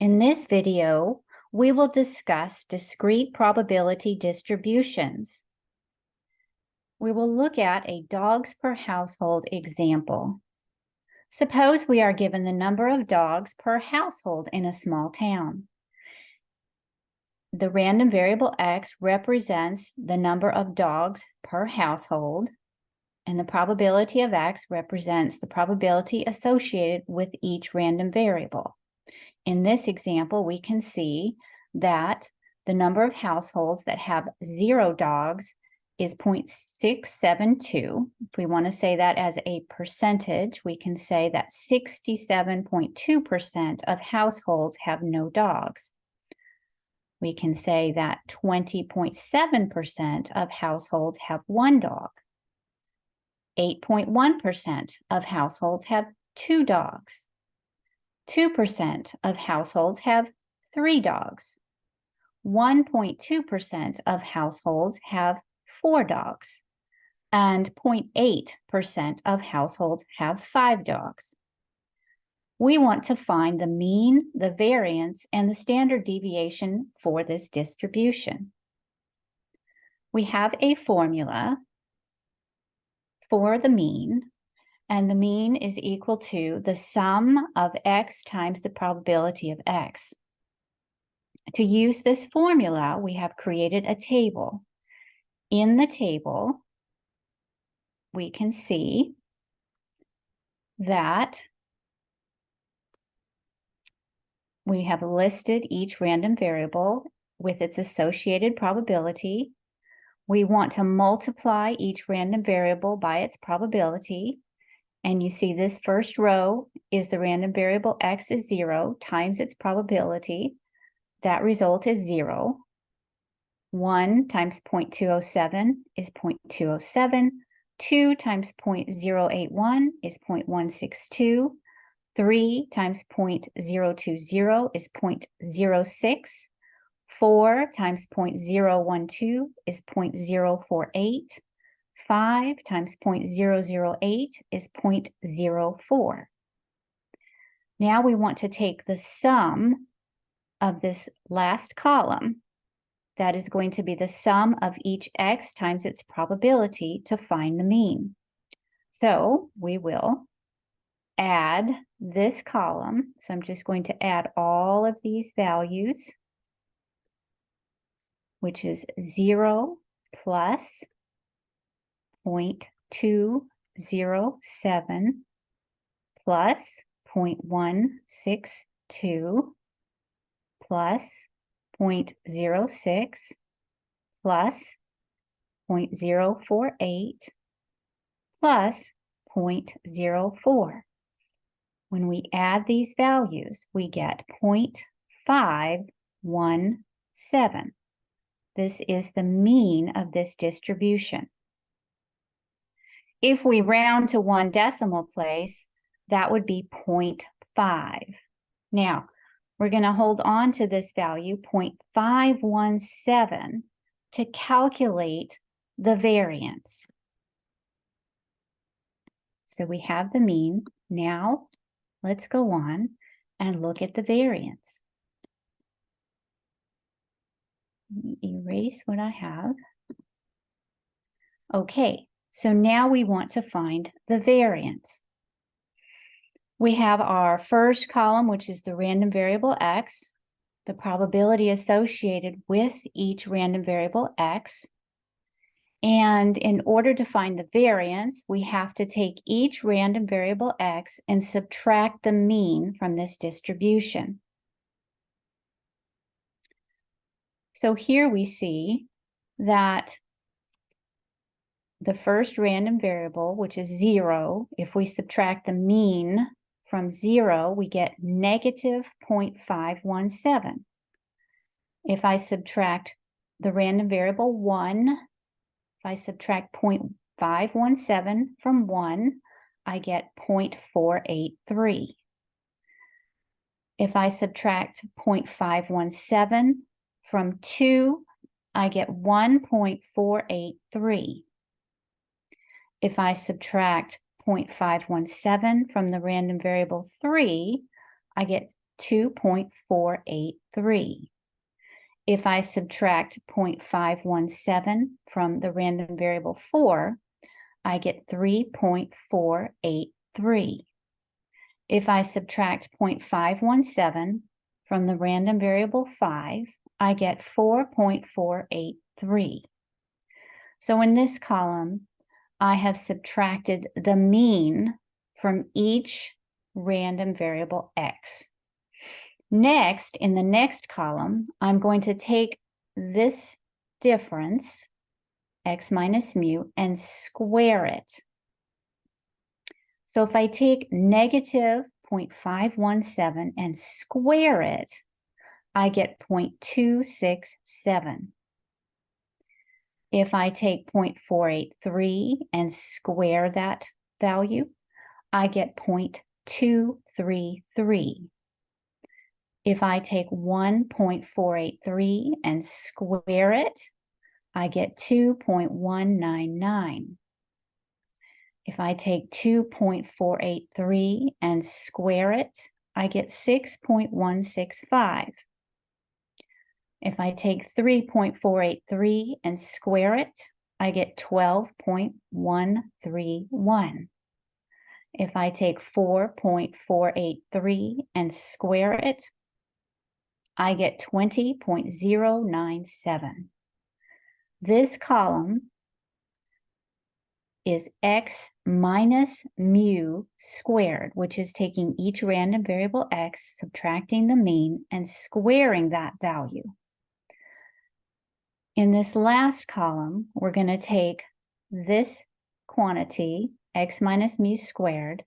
In this video, we will discuss discrete probability distributions. We will look at a dogs per household example. Suppose we are given the number of dogs per household in a small town. The random variable x represents the number of dogs per household, and the probability of x represents the probability associated with each random variable. In this example, we can see that the number of households that have 0 dogs is 0.672. If we want to say that as a percentage, we can say that 67.2% of households have no dogs. We can say that 20.7% of households have 1 dog. 8.1% of households have 2 dogs. 2% of households have 3 dogs. 1.2% of households have 4 dogs. And 0.8% of households have 5 dogs. We want to find the mean, the variance, and the standard deviation for this distribution. We have a formula for the mean, and the mean is equal to the sum of x times the probability of x. To use this formula, we have created a table. In the table, we can see that we have listed each random variable with its associated probability. We want to multiply each random variable by its probability. And you see this first row is the random variable x is 0 times its probability. That result is 0. 1 times 0.207 is 0.207. 2 times 0.081 is 0.162. 3 times 0.020 is 0.06. 4 times 0.012 is 0.048. 5 times 0.008 is 0.04. Now we want to take the sum of this last column. That is going to be the sum of each x times its probability to find the mean. So we will add this column. So I'm just going to add all of these values, which is 0 plus 0.207 plus 0.162 plus 0.06 plus 0.048 plus 0.04. When we add these values, we get 0.517. This is the mean of this distribution. If we round to 1 decimal place, that would be 0.5. Now, we're going to hold on to this value, 0.517, to calculate the variance. So we have the mean. Now, let's go on and look at the variance. Let me erase what I have. Okay, so now we want to find the variance. We have our first column, which is the random variable x, the probability associated with each random variable x. And in order to find the variance, we have to take each random variable x and subtract the mean from this distribution. So here we see that the first random variable, which is 0, if we subtract the mean from 0, we get negative 0.517. If I subtract the random variable 1, if I subtract 0.517 from 1, I get 0.483. If I subtract 0.517 from 2, I get 1.483. If I subtract 0.517 from the random variable 3, I get 2.483. If I subtract 0.517 from the random variable 4, I get 3.483. If I subtract 0.517 from the random variable 5, I get 4.483. So in this column, I have subtracted the mean from each random variable x. Next, in the next column, I'm going to take this difference, x minus mu, and square it. So if I take negative 0.517 and square it, I get 0.267. If I take 0.483 and square that value, I get 0.233. If I take 1.483 and square it, I get 2.199. If I take 2.483 and square it, I get 6.165. If I take 3.483 and square it, I get 12.131. If I take 4.483 and square it, I get 20.097. This column is x minus mu squared, which is taking each random variable x, subtracting the mean, and squaring that value. In this last column, we're going to take this quantity, x minus mu squared,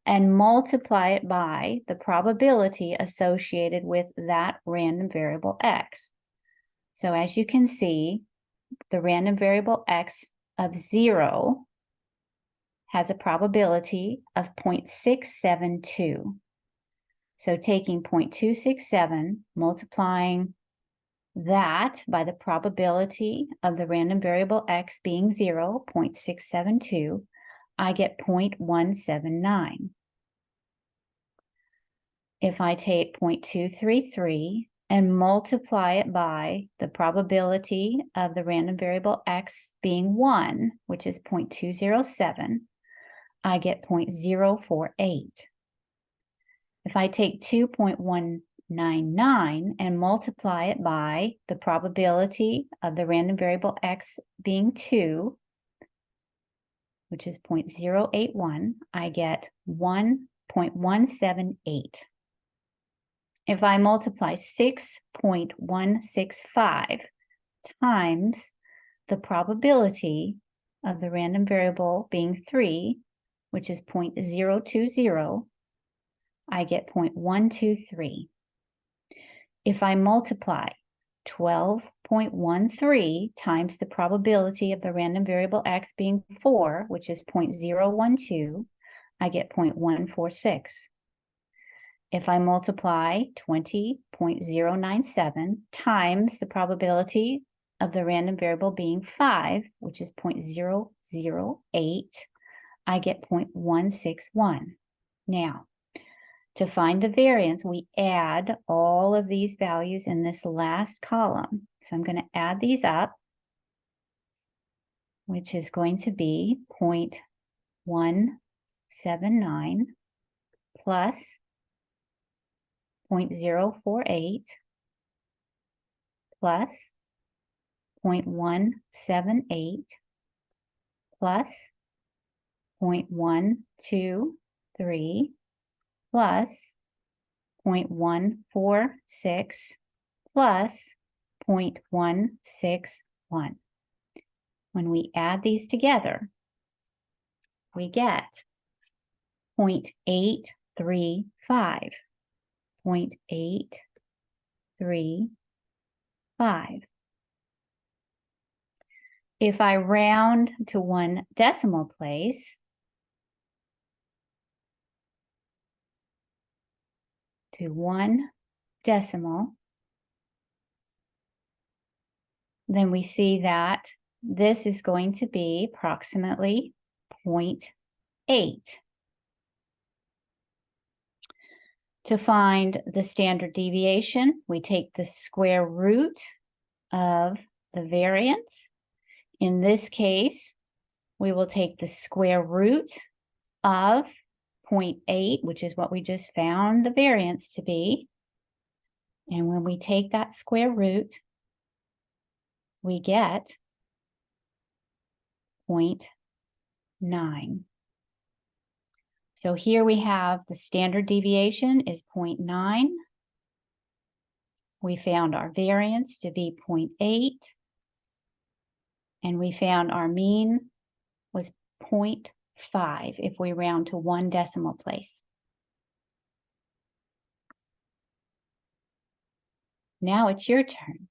and multiply it by the probability associated with that random variable x. So as you can see, the random variable x of 0 has a probability of 0.672. So taking 0.267, multiplying that by the probability of the random variable x being 0, 0.672, I get 0.179. If I take 0.233 and multiply it by the probability of the random variable x being 1, which is 0.207, I get 0.048. If I take 2.199 and multiply it by the probability of the random variable x being 2, which is 0.081, I get 1.178. If I multiply 6.165 times the probability of the random variable being 3, which is 0.020, I get 0.123. If I multiply 12.13 times the probability of the random variable x being 4, which is 0.012, I get 0.146. If I multiply 20.097 times the probability of the random variable being 5, which is 0.008, I get 0.161. Now, to find the variance, we add all of these values in this last column. So I'm going to add these up, which is going to be 0.179 plus 0.048 plus 0.178 plus 0.123 plus 0.146 plus 0.161. When we add these together, we get 0.835. 0.835. If I round to one decimal place, to one decimal, then we see that this is going to be approximately 0.8. To find the standard deviation, we take the square root of the variance. In this case, we will take the square root of 0.8, which is what we just found the variance to be. And when we take that square root, we get 0.9. So here we have the standard deviation is 0.9. We found our variance to be 0.8. And we found our mean was 0.5 if we round to 1 decimal place. Now it's your turn.